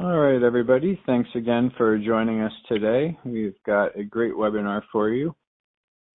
All right, everybody. Thanks again for joining us today. We've got a great webinar for you.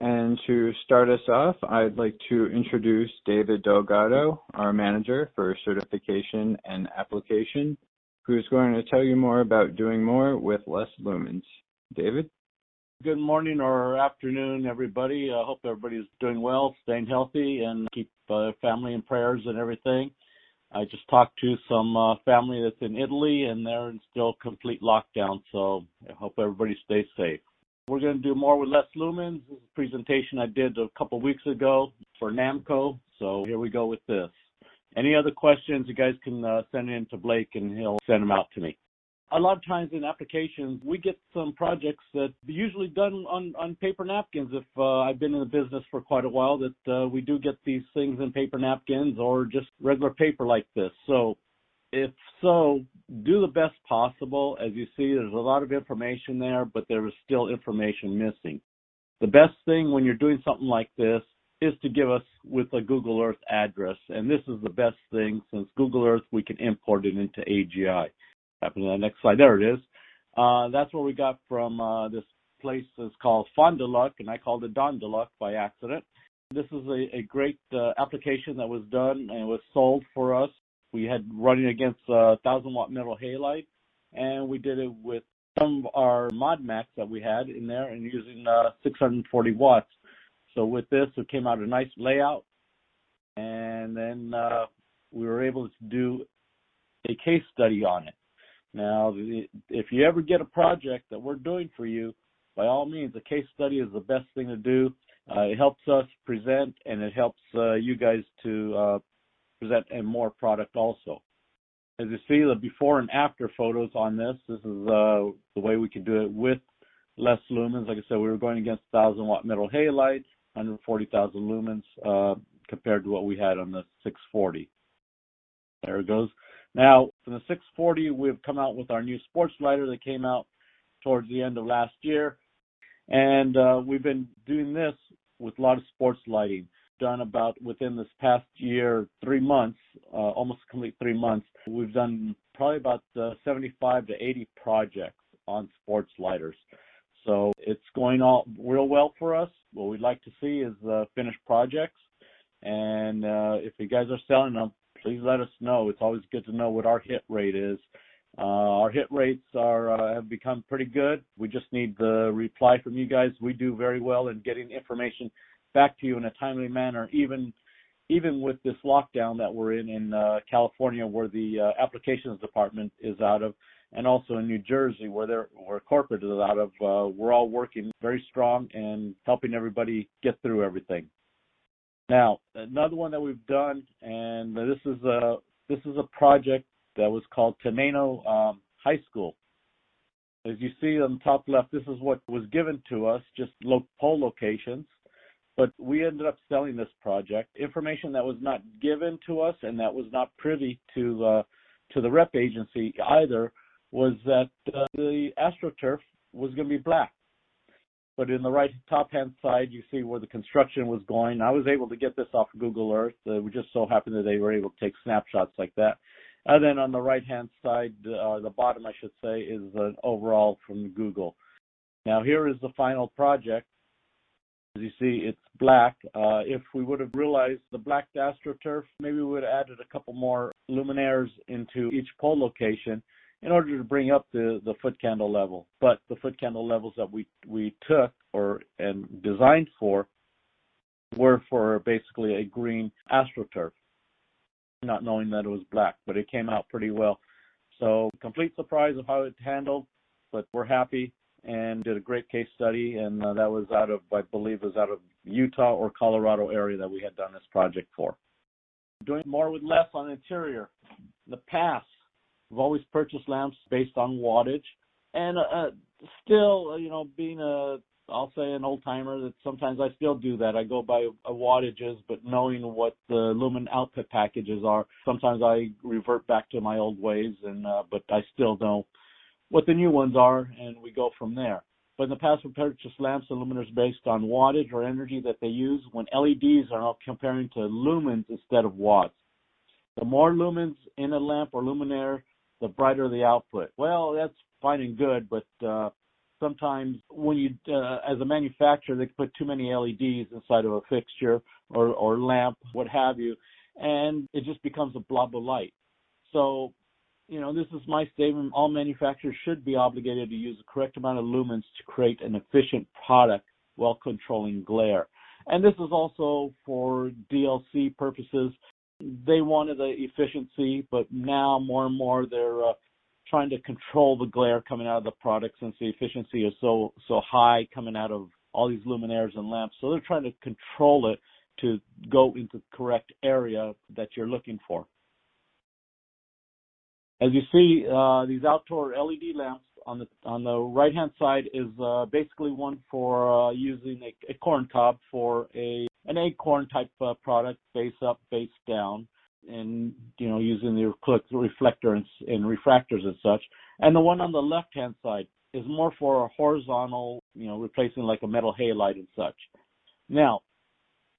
And to start us off, I'd like to introduce David Delgado, our manager for certification and application, who's going to tell you more about doing more with less lumens. David? Good morning or afternoon, everybody. I hope everybody's doing well, staying healthy, and keep family in prayers and everything. I just talked to some family that's in Italy, and they're in still complete lockdown, so I hope everybody stays safe. We're going to do more with less lumens. This is a presentation I did a couple weeks ago for NAMCO, so here we go with this. Any other questions, you guys can send in to Blake, and he'll send them out to me. A lot of times in applications, we get some projects that are usually done on paper napkins. If I've been in the business for quite a while, that we do get these things in paper napkins or just regular paper like this. So if so, do the best possible. As you see, there's a lot of information there, but there is still information missing. The best thing when you're doing something like this is to give us with a Google Earth address. And this is the best thing. Since Google Earth, we can import it into AGI. Happen to the next slide. There it is. That's what we got from this place. It's called Fond du Lac, and I called it Don du Lac by accident. This is a great application that was done and was sold for us. We had running against 1,000-watt metal halide, and we did it with some of our mod max that we had in there and using 640 watts. So with this, it came out a nice layout, and then we were able to do a case study on it. Now, if you ever get a project that we're doing for you, by all means, a case study is the best thing to do. It helps us present, and it helps you guys to present a more product also. As you see, the before and after photos on this, this is the way we can do it with less lumens. Like I said, we were going against 1,000-watt metal halide, 140,000 lumens compared to what we had on the 640. There it goes. Now, from the 640, we've come out with our new sports lighter that came out towards the end of last year. And we've been doing this with a lot of sports lighting. Done about within this past year, 3 months, almost complete 3 months, we've done probably about 75 to 80 projects on sports lighters. So it's going all real well for us. What we'd like to see is finished projects. And if you guys are selling them, please let us know. It's always good to know what our hit rate is. Our hit rates have become pretty good. We just need the reply from you guys. We do very well in getting information back to you in a timely manner, even with this lockdown that we're in California, where the applications department is out of, and also in New Jersey, where corporate is out of. We're all working very strong and helping everybody get through everything. Now, another one that we've done, and this is a project that was called Tenano High School. As you see on the top left, this is what was given to us, just pole locations. But we ended up selling this project. Information that was not given to us and that was not privy to the rep agency either was that the astroturf was going to be black. But in the right top-hand side, you see where the construction was going. I was able to get this off of Google Earth. We just so happened that they were able to take snapshots like that. And then on the right-hand side, the bottom, I should say, is an overall from Google. Now, here is the final project. As you see, it's black. If we would have realized the black astroturf, maybe we would have added a couple more luminaires into each pole location in order to bring up the foot candle level. But the foot candle levels that we took and designed for were for basically a green astroturf, not knowing that it was black, but it came out pretty well. So complete surprise of how it handled, but we're happy and did a great case study, and that was out of, I believe, Utah or Colorado area that we had done this project for. Doing more with less on interior. In the past, we've always purchased lamps based on wattage, and still, being I'll say an old timer, that sometimes I still do that. I go by wattages, but knowing what the lumen output packages are, sometimes I revert back to my old ways, but I still know what the new ones are, and we go from there. But in the past, we purchased lamps and luminaires based on wattage or energy that they use, when LEDs are now comparing to lumens instead of watts. The more lumens in a lamp or luminaire, the brighter the output. Well, that's fine and good, but sometimes when you, as a manufacturer, they put too many LEDs inside of a fixture or lamp, what have you, and it just becomes a blob of light. So, this is my statement. All manufacturers should be obligated to use the correct amount of lumens to create an efficient product while controlling glare. And this is also for DLC purposes. They wanted the efficiency, but now more and more they're trying to control the glare coming out of the product since the efficiency is so high coming out of all these luminaires and lamps. So they're trying to control it to go into the correct area that you're looking for. As you see, these outdoor LED lamps on the right-hand side is basically one for using a corn cob for an acorn type product, base up, base down, and using the reflector and refractors and such. And the one on the left-hand side is more for a horizontal, replacing like a metal halide and such. Now,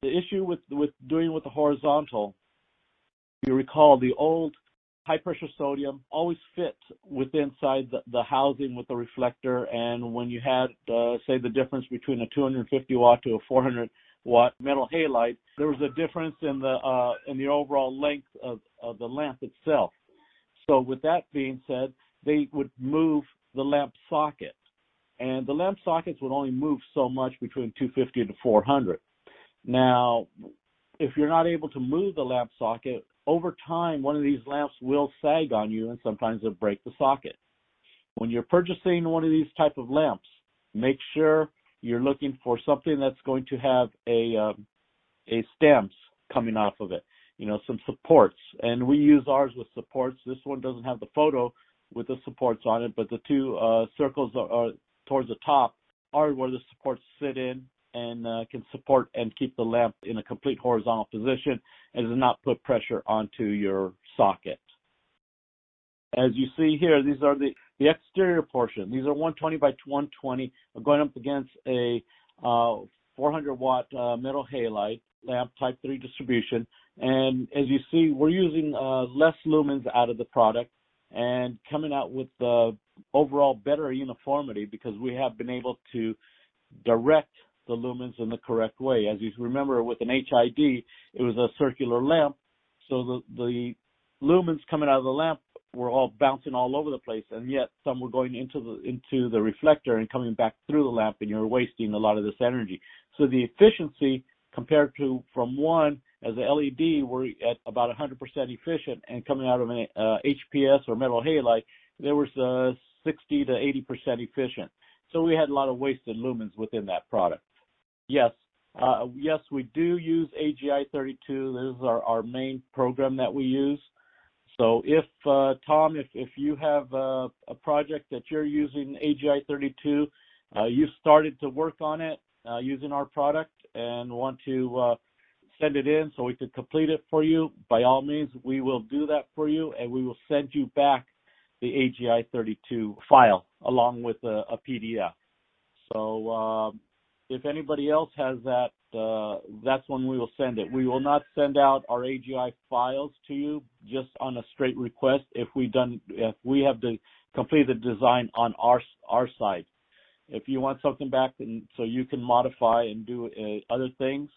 the issue with doing with the horizontal, if you recall, the old high-pressure sodium always fit inside the housing with the reflector, and when you had, say, the difference between a 250 watt to a 400 watt metal halide, there was a difference in the overall length of the lamp itself. So with that being said, they would move the lamp socket, and the lamp sockets would only move so much between 250 to 400. Now, if you're not able to move the lamp socket, over time, one of these lamps will sag on you, and sometimes it'll break the socket. When you're purchasing one of these type of lamps, make sure you're looking for something that's going to have a stems coming off of it, some supports. And we use ours with supports. This one doesn't have the photo with the supports on it, but the two circles are towards the top are where the supports sit in and can support and keep the lamp in a complete horizontal position and does not put pressure onto your socket. As you see here, these are the exterior portion. These are 120 by 120 going up against a 400 watt metal halide lamp type 3 distribution. And as you see, we're using less lumens out of the product and coming out with overall better uniformity because we have been able to direct the lumens in the correct way. As you remember, with an HID, it was a circular lamp, so the lumens coming out of the lamp were all bouncing all over the place, and yet some were going into the reflector and coming back through the lamp, and you're wasting a lot of this energy. So the efficiency compared to from one as a LED, we're at about 100% efficient, and coming out of an HPS or metal halide, there was 60 to 80% efficient. So we had a lot of wasted lumens within that product. Yes, we do use AGI 32. This is our main program that we use. So if, Tom, if you have a project that you're using AGI 32, you've started to work on it using our product and want to send it in so we can complete it for you, by all means, we will do that for you, and we will send you back the AGI 32 file along with a PDF. So if anybody else has that, that's when we will send it. We will not send out our AGI files to you just on a straight request if we have to complete the design on our side. If you want something back so you can modify and do other things,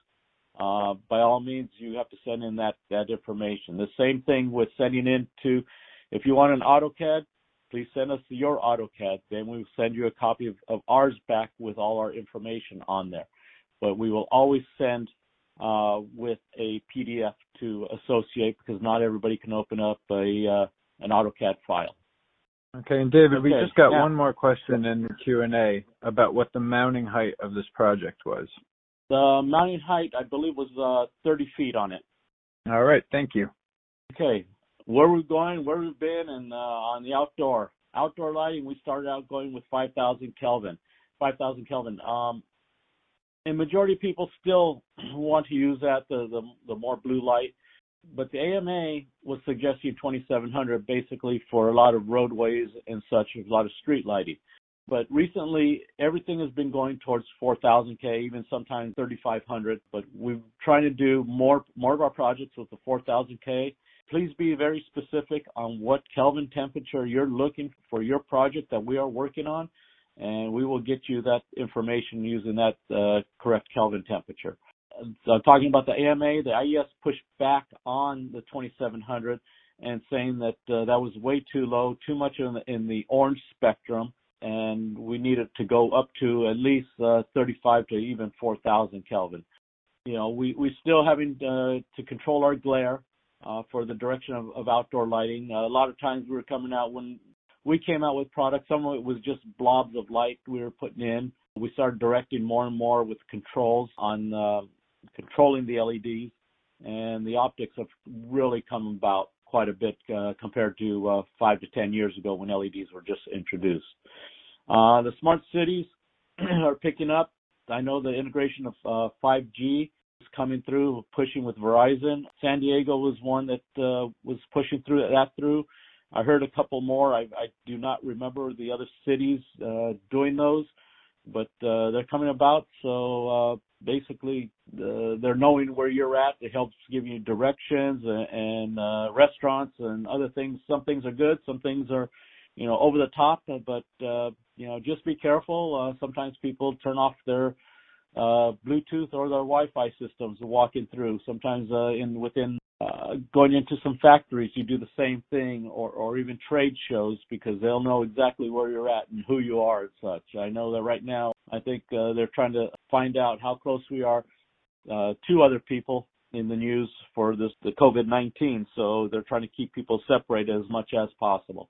by all means, you have to send in that information. The same thing with sending in to, if you want an AutoCAD, please send us your AutoCAD. Then we will send you a copy of ours back with all our information on there. But we will always send with a PDF to associate because not everybody can open up an AutoCAD file. Okay, and David, we just got one more question in the Q&A about what the mounting height of this project was. The mounting height, I believe, was 30 feet on it. All right, thank you. Okay. Where we're going, where we've been, and on the outdoor lighting, we started out going with 5,000 Kelvin. And majority of people still want to use that, the more blue light. But the AMA was suggesting 2,700 basically for a lot of roadways and such, a lot of street lighting. But recently, everything has been going towards 4,000K, even sometimes 3,500. But we're trying to do more of our projects with the 4,000K. Please be very specific on what Kelvin temperature you're looking for your project that we are working on, and we will get you that information using that correct Kelvin temperature. Talking about the AMA, the IES pushed back on the 2700 and saying that that was way too low, too much in the orange spectrum, and we needed to go up to at least 35 to even 4,000 Kelvin. You know, we still having to control our glare for the direction of outdoor lighting. A lot of times we were coming out, when we came out with products, some of it was just blobs of light we were putting in. We started directing more and more with controls on controlling the LEDs, and the optics have really come about quite a bit compared to 5 to 10 years ago when LEDs were just introduced. The smart cities are picking up. I know the integration of 5G is coming through, pushing with Verizon. San Diego was one that was pushing through. I heard a couple more. I do not remember the other cities doing those, but they're coming about. So basically, they're knowing where you're at. It helps give you directions and restaurants and other things. Some things are good. Some things are, over the top. But just be careful. Sometimes people turn off their Bluetooth or their Wi-Fi systems walking through. Sometimes going into some factories, you do the same thing, or even trade shows, because they'll know exactly where you're at and who you are and such. I know that right now, I think they're trying to find out how close we are to other people in the news for the COVID-19, so they're trying to keep people separated as much as possible.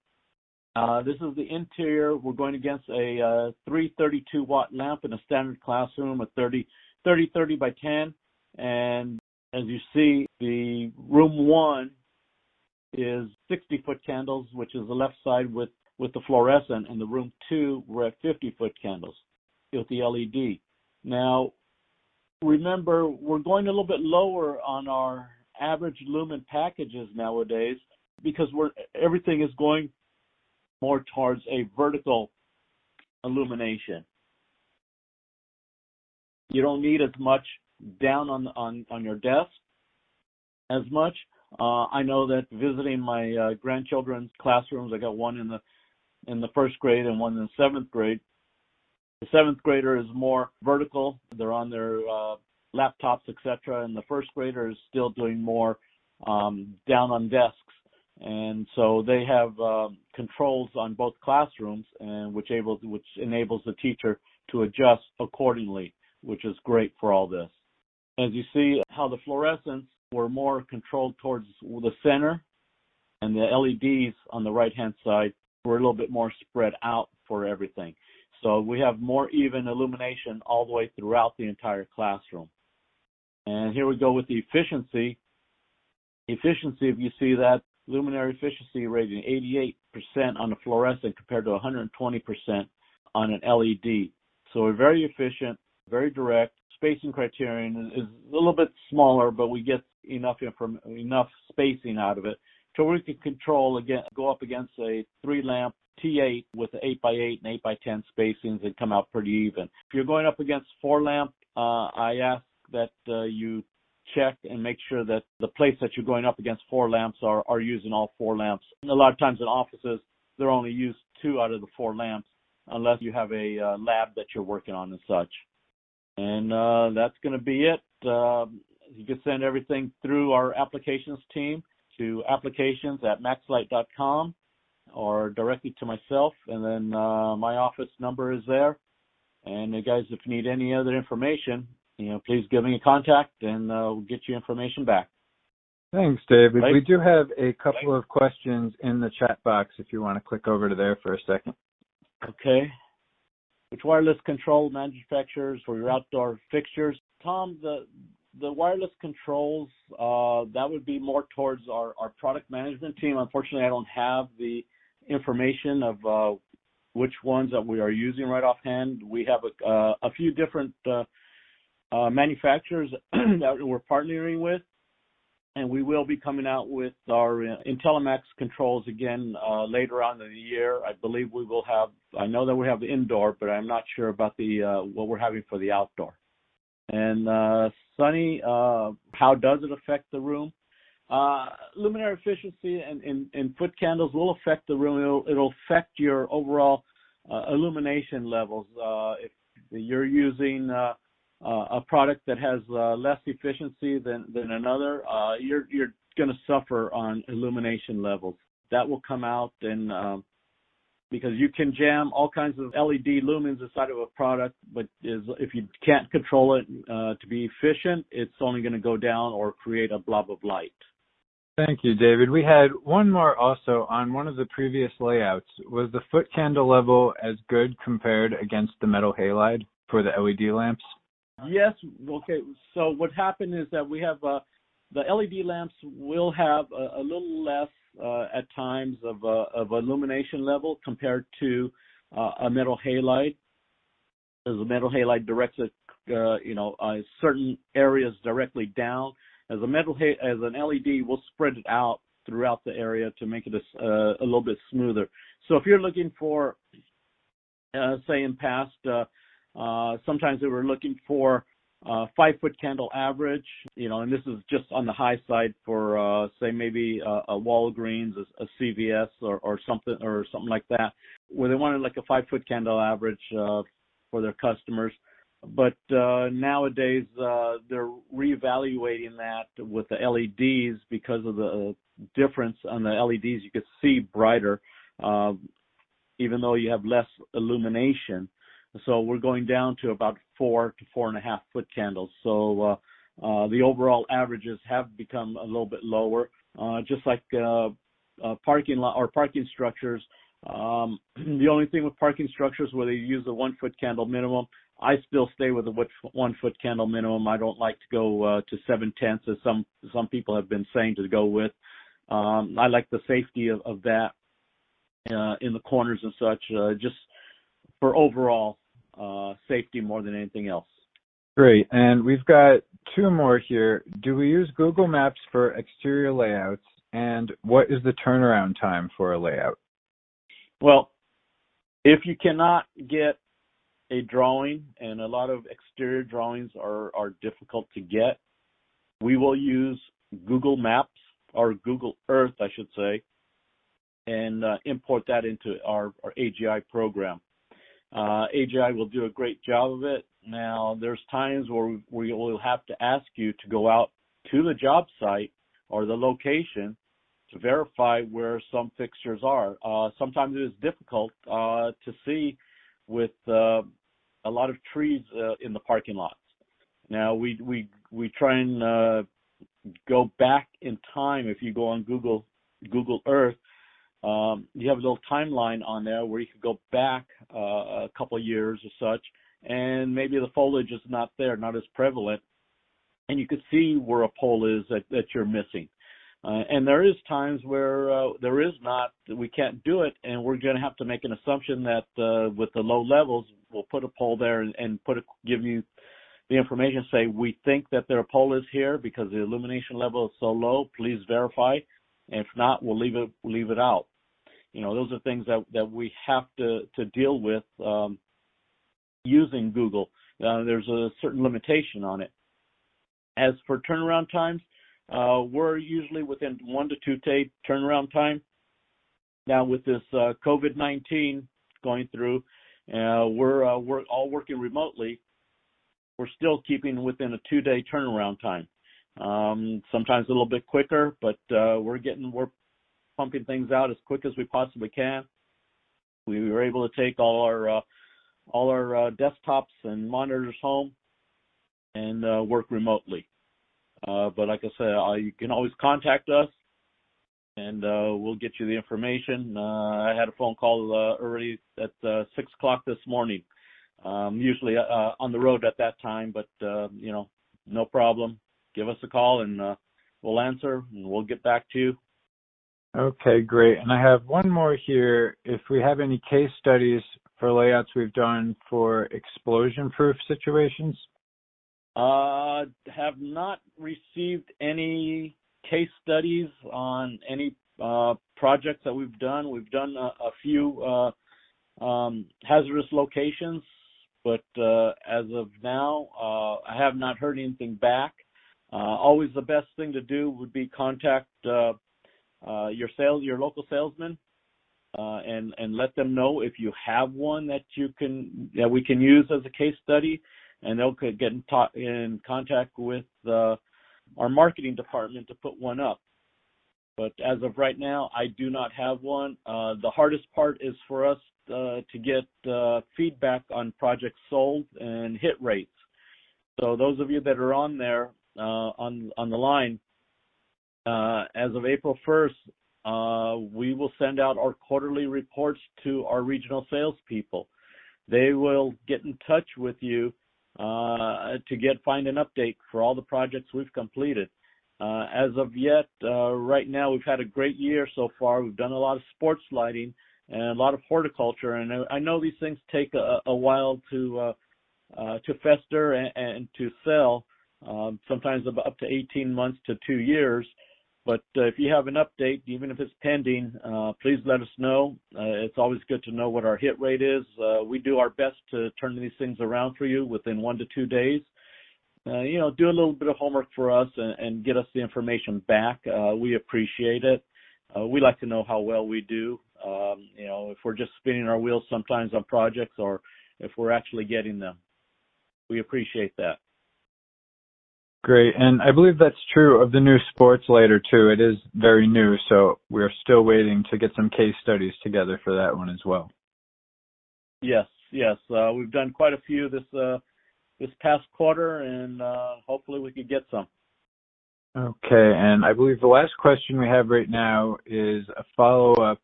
This is the interior. We're going against a 332-watt lamp in a standard classroom, a 30 by 10, and as you see, the room 1 is 60-foot candles, which is the left side with the fluorescent, and the room 2, we're at 50-foot candles with the LED. Now, remember, we're going a little bit lower on our average lumen packages nowadays because everything is going more towards a vertical illumination. You don't need as much down on your desk as much. I know that visiting my grandchildren's classrooms, I got one in the first grade and one in the seventh grade. The seventh grader is more vertical. They're on their laptops, etc., and the first grader is still doing more down on desks. And so they have controls on both classrooms, and which enables the teacher to adjust accordingly, which is great for all this. As you see how the fluorescents were more controlled towards the center, and the LEDs on the right-hand side were a little bit more spread out for everything. So we have more even illumination all the way throughout the entire classroom. And here we go with the efficiency. Efficiency, if you see that, luminary efficiency rating, 88% on the fluorescent compared to 120% on an LED. So we're very efficient, very direct. Spacing criterion is a little bit smaller, but we get enough spacing out of it. So we can go up against a 3-lamp T8 with the 8x8 and 8x10 spacings and come out pretty even. If you're going up against 4-lamp, I ask that you check and make sure that the place that you're going up against 4 lamps are using all 4 lamps. And a lot of times in offices, they're only used 2 out of the 4 lamps, unless you have a lab that you're working on and such. And that's going to be it. You can send everything through our applications team to applications@maxlite.com or directly to myself. And then my office number is there. And you guys, if you need any other information, please give me a contact and we'll get you information back. Thanks, David. Right. We do have a couple of questions in the chat box if you want to click over to there for a second. Okay. Which wireless control manufacturers for your outdoor fixtures? Tom, the wireless controls, that would be more towards our product management team. Unfortunately, I don't have the information of which ones that we are using right offhand. We have a few different manufacturers that we're partnering with, and we will be coming out with our IntelliMax controls again later on in the year. I believe we will have, I know that we have the indoor, but I'm not sure about the what we're having for the outdoor. And Sonny, how does it affect the room? Luminary efficiency and foot candles will affect the room. It'll affect your overall illumination levels. If you're using a product that has less efficiency than another, you're going to suffer on illumination levels. That will come out, and because you can jam all kinds of LED lumens inside of a product, but if you can't control it to be efficient, it's only going to go down or create a blob of light. Thank you, David. We had one more also on one of the previous layouts. Was the foot candle level as good compared against the metal halide for the LED lamps? Yes. Okay. So what happened is that we have the LED lamps will have a little less at times of illumination level compared to a metal halide, as a metal halide directs it, certain areas directly down. As an LED, we'll spread it out throughout the area to make it a little bit smoother. So if you're looking for, say in past, sometimes we were looking for 5-foot candle average, and this is just on the high side for, say, maybe a Walgreens, a CVS, or something like that, where they wanted like a 5-foot candle average for their customers. But nowadays they're reevaluating that with the LEDs because of the difference on the LEDs. You can see brighter, even though you have less illumination. So we're going down to about 4 to 4.5 foot candles. So the overall averages have become a little bit lower, just like parking lot or parking structures. The only thing with parking structures where they use a 1-foot candle minimum, I still stay with a 1-foot candle minimum. I don't like to go to 7/10, as some people have been saying to go with. I like the safety of that in the corners and such, just for overall safety more than anything else. Great. And we've got 2 more here. Do we use Google Maps for exterior layouts? And what is the turnaround time for a layout? Well, if you cannot get a drawing, and a lot of exterior drawings are difficult to get, we will use Google Maps, or Google Earth, I should say, and import that into our AGI program. AGI will do a great job of it. Now, there's times where we will have to ask you to go out to the job site or the location to verify where some fixtures are. Sometimes it is difficult to see with a lot of trees in the parking lots. Now, we try and go back in time. If you go on Google Earth, you have a little timeline on there where you could go back a couple of years or such, and maybe the foliage is not there, not as prevalent, and you could see where a pole is that you're missing. And there is times where there is not, we can't do it, and we're going to have to make an assumption that with the low levels, we'll put a pole there and give you the information, say, we think that their pole is here because the illumination level is so low, please verify. And if not, we'll leave it out. Those are things that we have to deal with using Google. There's a certain limitation on it. As for turnaround times, we're usually within 1 to 2 day turnaround time. Now, with this COVID-19 going through, we're all working remotely. We're still keeping within a 2-day turnaround time. Sometimes a little bit quicker, but we're pumping things out as quick as we possibly can. We were able to take all our desktops and monitors home and work remotely. But like I said, you can always contact us, and we'll get you the information. I had a phone call early at 6 o'clock this morning. Usually on the road at that time, but no problem. Give us a call, and we'll answer, and we'll get back to you. Okay, great. And I have one more here. If we have any case studies for layouts we've done for explosion-proof situations? Have not received any case studies on any projects that we've done. We've done a few hazardous locations, but as of now, I have not heard anything back. Always the best thing to do would be contact your local salesman, and let them know if you have one that we can use as a case study, and they'll get in contact with our marketing department to put one up. But as of right now, I do not have one. The hardest part is for us to get feedback on projects sold and hit rates. So those of you that are on there, on the line, as of April 1st, we will send out our quarterly reports to our regional salespeople. They will get in touch with you to find an update for all the projects we've completed. As of yet, right now, we've had a great year so far. We've done a lot of sports lighting and a lot of horticulture, and I know these things take a while to fester and to sell, sometimes up to 18 months to 2 years. But if you have an update, even if it's pending, please let us know. It's always good to know what our hit rate is. We do our best to turn these things around for you within 1 to 2 days. Do a little bit of homework for us and get us the information back. We appreciate it. We like to know how well we do. If we're just spinning our wheels sometimes on projects, or if we're actually getting them. We appreciate that. Great. And I believe that's true of the new sports lighter too. It is very new, so we're still waiting to get some case studies together for that one as well. Yes. We've done quite a few this past quarter, and hopefully we could get some. Okay, and I believe the last question we have right now is a follow-up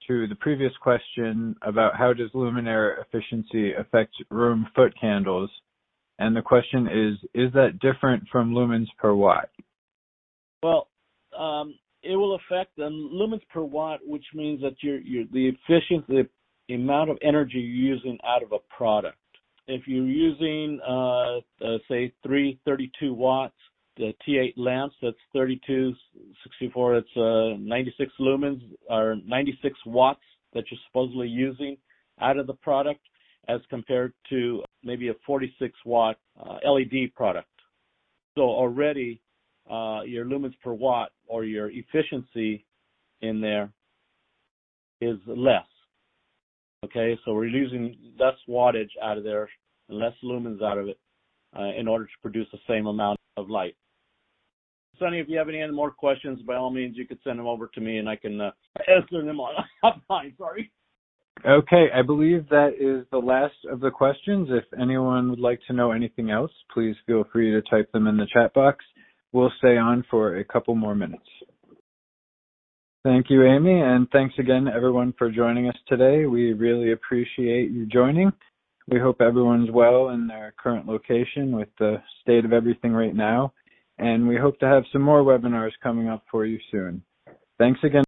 to the previous question about how does luminaire efficiency affect room foot candles? And the question is that different from lumens per watt? Well, it will affect the lumens per watt, which means that the efficiency, the amount of energy you're using out of a product. If you're using, say, 332 watts, the T8 lamps, that's 3264, that's 96 lumens, or 96 watts that you're supposedly using out of the product, as compared to maybe a 46-watt LED product. So already your lumens per watt, or your efficiency in there, is less. Okay, so we're using less wattage out of there, and less lumens out of it in order to produce the same amount of light. Sonny, if you have any more questions, by all means, you could send them over to me, and I can answer them online. Sorry. Okay, I believe that is the last of the questions. If anyone would like to know anything else, please feel free to type them in the chat box. We'll stay on for a couple more minutes. Thank you, Amy, and thanks again, everyone, for joining us today. We really appreciate you joining. We hope everyone's well in their current location with the state of everything right now, and we hope to have some more webinars coming up for you soon. Thanks again.